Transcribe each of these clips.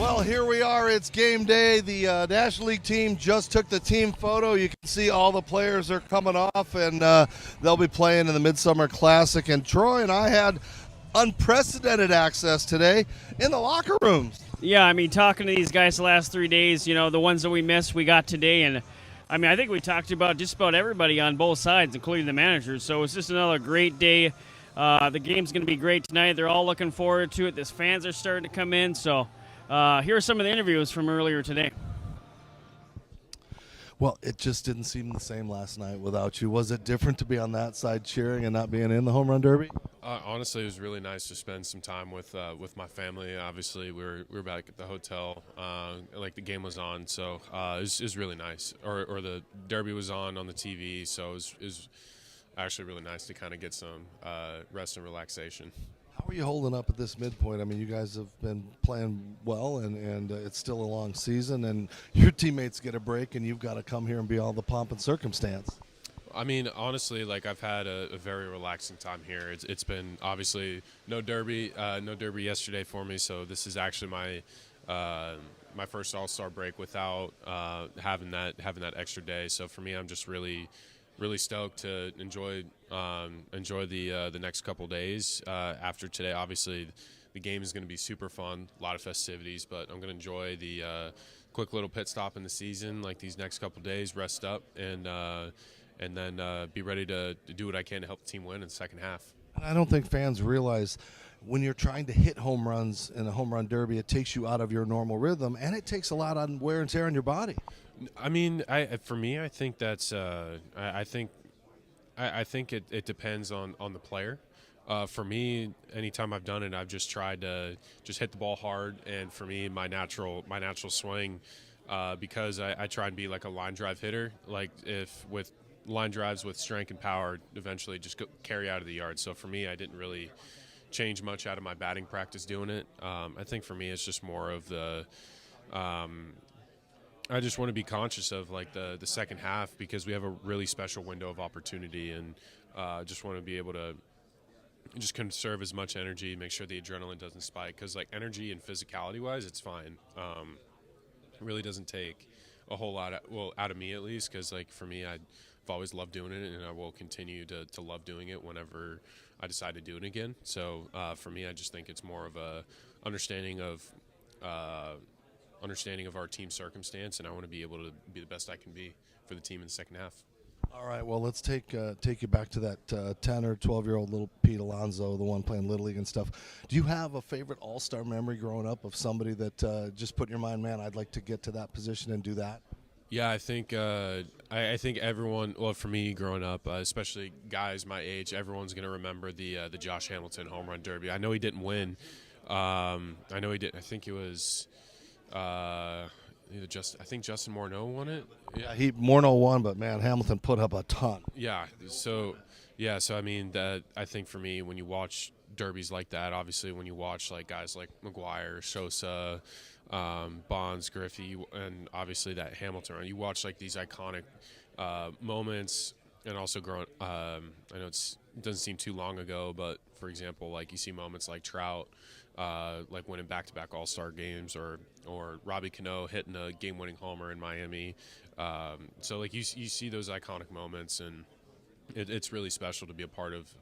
Well, here we are. It's game day. The National League team just took the team photo. You can see all the players are coming off, and they'll be playing in the Midsummer Classic. And Troy and I had unprecedented access today in the locker rooms. Yeah, I mean, talking to these guys the last 3 days, you know, the ones that we missed, we got today. And, I mean, I think we talked about just about everybody on both sides, including the managers. So it's just another great day. The game's going to be great tonight. They're all looking forward to it. The fans are starting to come in, so... here are some of the interviews from earlier today. Well, it just didn't seem the same last night without you. Was it different to be on that side cheering and not being in the home run derby? Honestly, it was really nice to spend some time with my family. Obviously, we were back at the hotel, like the game was on, so it was really nice. Or the derby was on the TV, so it was actually really nice to kind of get some rest and relaxation. How are you holding up at this midpoint? I mean, you guys have been playing well, and it's still a long season, and your teammates get a break, and you've got to come here and be all the pomp and circumstance. I mean, honestly, like I've had a very relaxing time here. It's been obviously no derby yesterday for me, so this is actually my first All-Star break without having that extra day. So for me, I'm just really stoked to enjoy the next couple days after today. Obviously, the game is going to be super fun, a lot of festivities, but I'm going to enjoy the quick little pit stop in the season, like these next couple days, rest up, and then be ready to do what I can to help the team win in the second half. I don't think fans realize when you're trying to hit home runs in a home run derby, it takes you out of your normal rhythm, and it takes a lot on wear and tear on your body. I mean, for me, I think that's I think it depends on the player. For me, anytime I've done it, I've just tried to just hit the ball hard, and for me, my natural swing, because I try and be like a line drive hitter, like if with line drives with strength and power, eventually just carry out of the yard. So for me, I didn't really change much out of my batting practice doing it. I think for me, it's just more of the I just want to be conscious of like the second half, because we have a really special window of opportunity, and just want to be able to just conserve as much energy, make sure the adrenaline doesn't spike, because like energy and physicality wise, it's fine. It really doesn't take a whole lot out of me, at least, because like for me, I've always loved doing it, and I will continue to love doing it whenever I decide to do it again. So for me, I just think it's more of a understanding of our team's circumstance, and I want to be able to be the best I can be for the team in the second half. All right, well, let's take you back to that 10 or 12-year-old little Pete Alonzo, the one playing Little League and stuff. Do you have a favorite all-star memory growing up of somebody that just put in your mind, man, I'd like to get to that position and do that? Yeah, I think I think everyone. Well, for me, growing up, especially guys my age, everyone's going to remember the Josh Hamilton home run derby. I know he didn't win. I know he didn't. I think it was. I think Justin Morneau won it. Yeah, Morneau won, but man, Hamilton put up a ton. Yeah. So I mean, that I think for me, when you watch derbies like that, obviously when you watch like guys like McGuire, Sosa, Bonds, Griffey, and obviously that Hamilton run, you watch like these iconic moments, and also growing. I know it doesn't seem too long ago, but for example, like you see moments like Trout, like winning back-to-back All-Star games, or Robbie Cano hitting a game-winning homer in Miami. So like you see those iconic moments, and it's really special to be a part of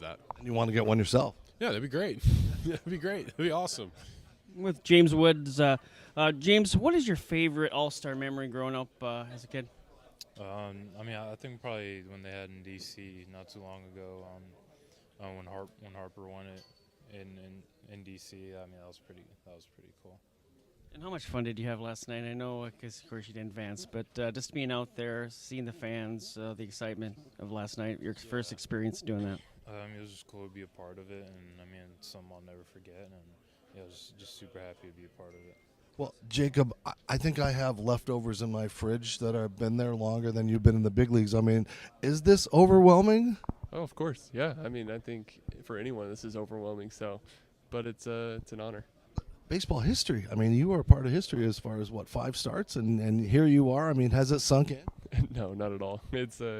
that. And you want to get one yourself? Yeah, that'd be great. That'd be great. That'd be awesome. With James Woods, James, what is your favorite All-Star memory growing up as a kid? I mean, I think probably when they had in D.C. not too long ago, when Harper won it in D.C. I mean, that was pretty cool. And how much fun did you have last night? I know, because of course you didn't advance, but just being out there, seeing the fans, the excitement of last night, your first experience doing that. I mean, it was just cool to be a part of it, and I mean, it's something I'll never forget, and yeah, I was just super happy to be a part of it. Well, Jacob, I think I have leftovers in my fridge that have been there longer than you've been in the big leagues. I mean, is this overwhelming? Oh, of course, yeah. I mean, I think for anyone this is overwhelming. So, but it's an honor. Baseball history. I mean, you are a part of history as far as 5 starts, and here you are. I mean, has it sunk in? No, not at all. It's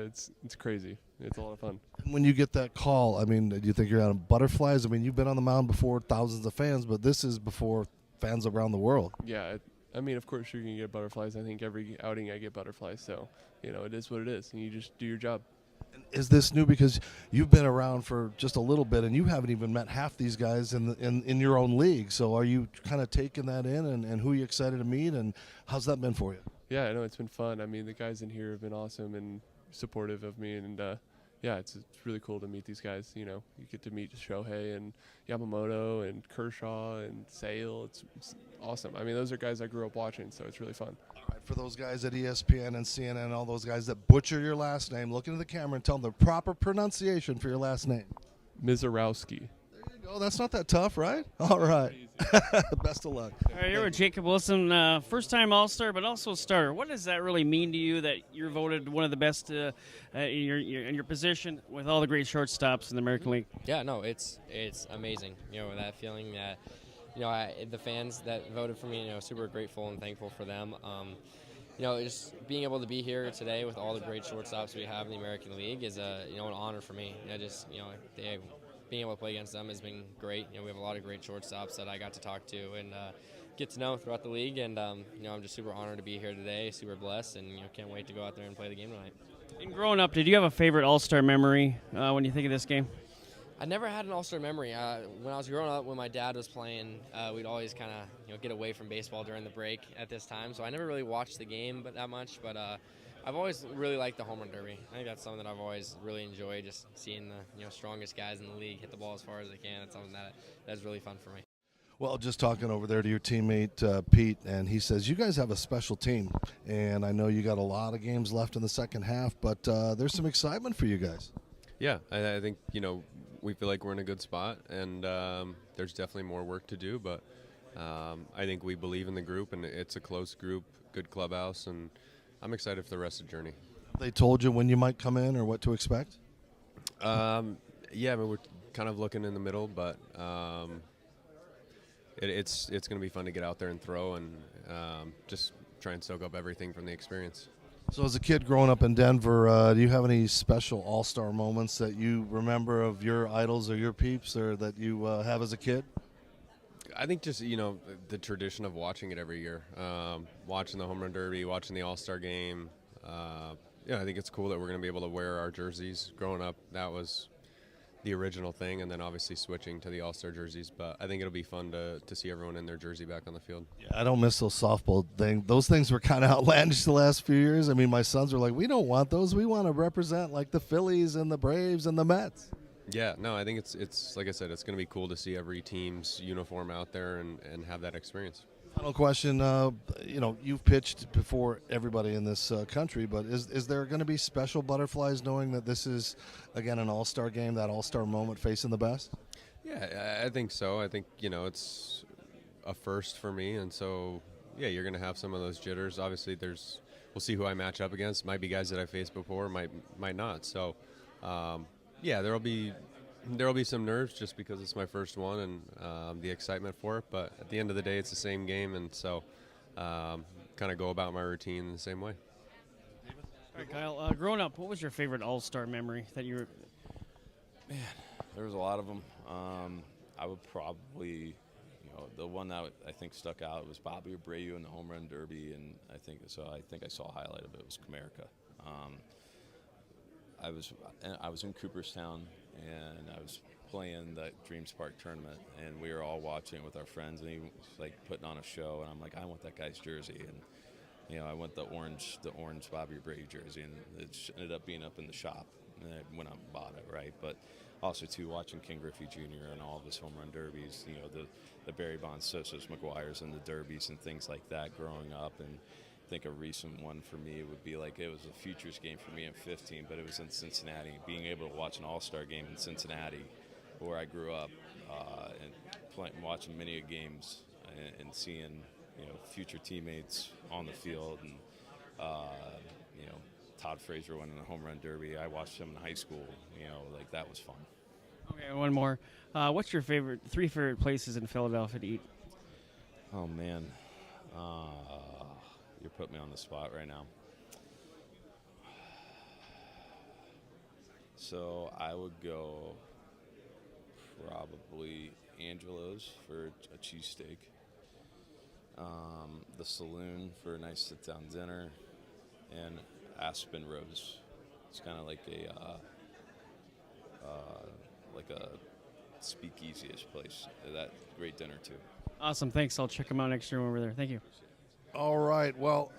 crazy. It's a lot of fun. When you get that call, I mean, do you think you're out of butterflies? I mean, you've been on the mound before thousands of fans, but this is before fans around the world. Yeah, I mean, of course you're going to get butterflies. I think every outing I get butterflies. So, it is what it is. And you just do your job. Is this new because you've been around for just a little bit and you haven't even met half these guys in your own league? So are you kind of taking that in and who are you excited to meet and how's that been for you? Yeah, I know it's been fun. I mean, the guys in here have been awesome and supportive of me. And, yeah, it's really cool to meet these guys. You get to meet Shohei and Yamamoto and Kershaw and Sale. It's awesome. I mean, those are guys I grew up watching, so it's really fun. All right, for those guys at ESPN and CNN, all those guys that butcher your last name, look into the camera and tell them the proper pronunciation for your last name. Mizorowski. There you go. That's not that tough, right? All right. Best of luck. All right, here with Jacob Wilson, first-time All-Star, but also starter. What does that really mean to you that you're voted one of the best in your position with all the great shortstops in the American League? Yeah, no, it's amazing. That feeling that, the fans that voted for me, super grateful and thankful for them. Just being able to be here today with all the great shortstops we have in the American League is an honor for me. Being able to play against them has been great. We have a lot of great shortstops that I got to talk to and get to know throughout the league. And I'm just super honored to be here today, super blessed, and can't wait to go out there and play the game tonight. And growing up, did you have a favorite All-Star memory when you think of this game? I never had an All-Star memory. When I was growing up, when my dad was playing, we'd always kind of get away from baseball during the break at this time. So I never really watched the game that much, but I've always really liked the home run derby. I think that's something that I've always really enjoyed, just seeing the strongest guys in the league hit the ball as far as they can. It's something that's really fun for me. Well, just talking over there to your teammate, Pete, and he says, you guys have a special team, and I know you got a lot of games left in the second half, but there's some excitement for you guys. Yeah, I think, we feel like we're in a good spot, and there's definitely more work to do, but I think we believe in the group, and it's a close group, good clubhouse, and I'm excited for the rest of the journey. They told you when you might come in or what to expect? Yeah, I mean, we're kind of looking in the middle, but it's going to be fun to get out there and throw and just try and soak up everything from the experience. So as a kid growing up in Denver, do you have any special all-star moments that you remember of your idols or your peeps or that you have as a kid? I think just, the tradition of watching it every year, watching the home run derby, watching the all-star game. I think it's cool that we're going to be able to wear our jerseys. Growing up, that was the original thing, and then obviously switching to the all-star jerseys. But I think it'll be fun to see everyone in their jersey back on the field. Yeah, I don't miss those softball things. Those things were kind of outlandish the last few years. I mean, my sons were like, we don't want those. We want to represent like the Phillies and the Braves and the Mets. Yeah, no, I think it's like I said, it's going to be cool to see every team's uniform out there and have that experience. Final question, you've pitched before everybody in this country, but is there going to be special butterflies knowing that this is, again, an all-star game, that all-star moment facing the best? Yeah, I think so. I think, it's a first for me, and so, yeah, you're going to have some of those jitters. Obviously, we'll see who I match up against. Might be guys that I faced before, might not. So, yeah, there'll be some nerves just because it's my first one and the excitement for it. But at the end of the day, it's the same game, and so kind of go about my routine in the same way. All right, Kyle, growing up, what was your favorite All-Star memory that you were? Man, there was a lot of them. I would probably, the one that I think stuck out was Bobby Abreu in the home run derby, and I think I saw a highlight of it was Comerica. I was in Cooperstown, and I was playing the Dreams Park tournament, and we were all watching it with our friends, and he was like putting on a show, and I'm like, I want that guy's jersey, and I want the orange Bobby Abreu jersey, and it ended up being up in the shop, and I went out and bought it, right? But also too, watching King Griffey Jr. and all of his home run derbies, the Barry Bonds, Sosa's, McGuire's, and the derbies and things like that growing up, and I think a recent one for me would be like it was a Futures game for me in 15, but it was in Cincinnati. Being able to watch an All-Star game in Cincinnati, where I grew up, and watching many games and seeing future teammates on the field, and Todd Frazier winning the home run derby. I watched him in high school. Like that was fun. Okay, one more. What's your three favorite places in Philadelphia to eat? Oh man. You're putting me on the spot right now. So I would go probably Angelo's for a cheesesteak. the saloon for a nice sit-down dinner, and Aspen Rose. It's kind of like a speakeasy-ish place. That great dinner too. Awesome. Thanks. I'll check them out next year when we're there. Thank you. All right. Well,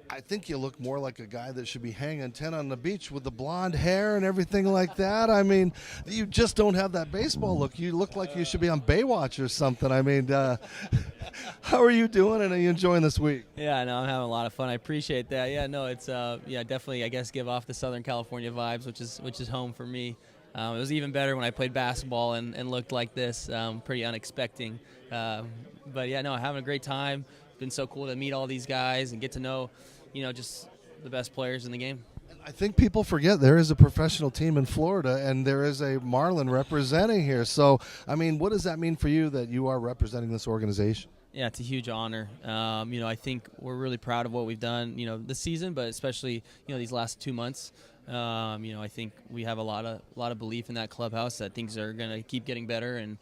I think you look more like a guy that should be hanging 10 on the beach with the blonde hair and everything like that. I mean, you just don't have that baseball look. You look like you should be on Baywatch or something. I mean, how are you doing, and are you enjoying this week? Yeah, no, I'm having a lot of fun. I appreciate that. Yeah, no, it's definitely, I guess, give off the Southern California vibes, which is home for me. It was even better when I played basketball and looked like this, pretty unexpected. But yeah, no, having a great time. It's been so cool to meet all these guys and get to know, just the best players in the game. I think people forget there is a professional team in Florida, and there is a Marlin representing here. So, I mean, what does that mean for you that you are representing this organization? Yeah, it's a huge honor. I think we're really proud of what we've done, this season, but especially, these last 2 months. I think we have a lot of belief in that clubhouse that things are going to keep getting better, and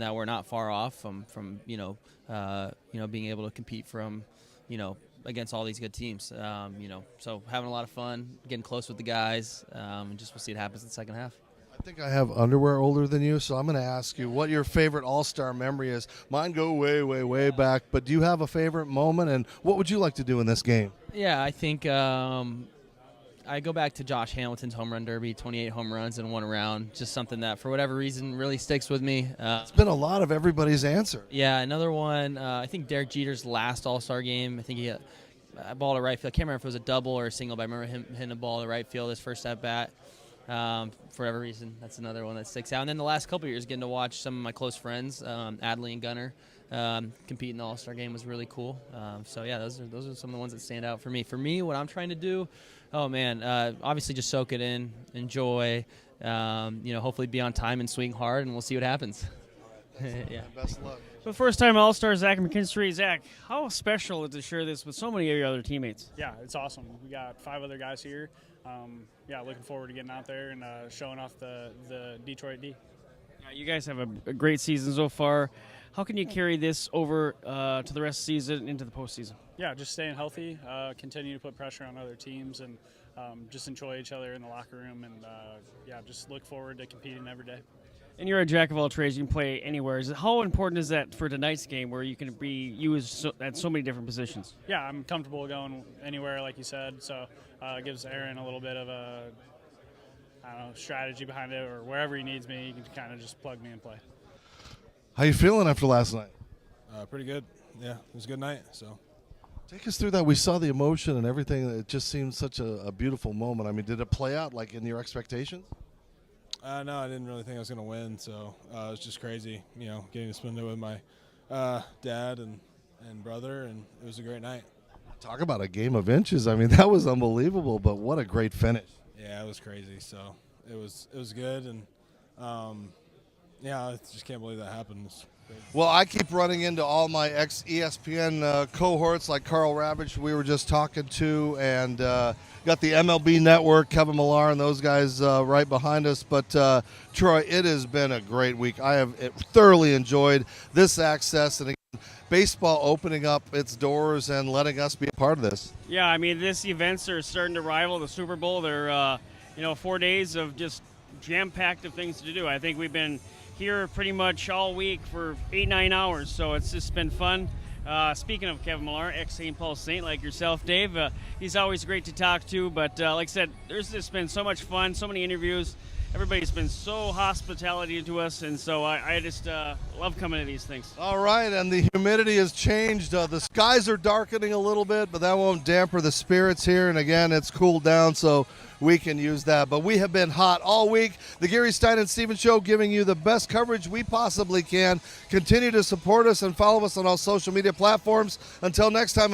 that we're not far off from being able to compete against all these good teams. So having a lot of fun, getting close with the guys, and just we'll see what happens in the second half. I think I have underwear older than you, so I'm going to ask you what your favorite All-Star memory is. Mine go way, way, way back, but do you have a favorite moment, and what would you like to do in this game? Yeah, I think I go back to Josh Hamilton's home run derby, 28 home runs in one round, just something that for whatever reason really sticks with me. It's been a lot of everybody's answer. Yeah, another one, I think Derek Jeter's last All-Star game, I think he hit a ball to right field. I can't remember if it was a double or a single, but I remember him hitting a ball to right field his first at-bat. For whatever reason, that's another one that sticks out. And then the last couple of years, getting to watch some of my close friends, Adley and Gunnar, compete in the All-Star game was really cool. So yeah, those are some of the ones that stand out for me. For me, what I'm trying to do, obviously just soak it in, enjoy, hopefully be on time and swing hard, and we'll see what happens. Yeah. Best luck. The first time All-Star Zach McKinstry. Zach, how special is it to share this with so many of your other teammates? Yeah, it's awesome. We got 5 other guys here. Looking forward to getting out there and showing off the Detroit D. You guys have a great season so far. How can you carry this over to the rest of the season into the postseason? Yeah, just staying healthy, continue to put pressure on other teams, and just enjoy each other in the locker room, and just look forward to competing every day. And you're a jack of all trades. You can play anywhere. How important is that for tonight's game, where you can be used at so many different positions? Yeah, I'm comfortable going anywhere, like you said. So it gives Aaron a little bit of a strategy behind it, or wherever he needs me, he can kind of just plug me and play. How you feeling after last night? Pretty good. Yeah, it was a good night. So, take us through that. We saw the emotion and everything. It just seemed such a beautiful moment. I mean, did it play out like in your expectations? No, I didn't really think I was going to win. So it was just crazy, getting to spend it with my dad and brother, and it was a great night. Talk about a game of inches. I mean, that was unbelievable. But what a great finish. Yeah, it was crazy. So it was good, and I just can't believe that happened. Well, I keep running into all my ex-ESPN cohorts like Carl Ravitch we were just talking to, and got the MLB Network, Kevin Millar, and those guys right behind us. But, Troy, it has been a great week. I have thoroughly enjoyed this access, and again, baseball opening up its doors and letting us be a part of this. Yeah, I mean, these events are starting to rival the Super Bowl. They're, 4 days of just jam-packed of things to do. I think we've been here pretty much all week for 8-9 hours, so it's just been fun. Speaking of Kevin Millar, ex-St. Paul Saint like yourself, Dave, he's always great to talk to, but like I said, there's just been so much fun, so many interviews. Everybody's been so hospitality to us, and so I just love coming to these things. All right, and the humidity has changed. The skies are darkening a little bit, but that won't damper the spirits here, and again, it's cooled down, so we can use that. But we have been hot all week. The Gary Stein and Stevens Show, giving you the best coverage we possibly can. Continue to support us and follow us on all social media platforms. Until next time.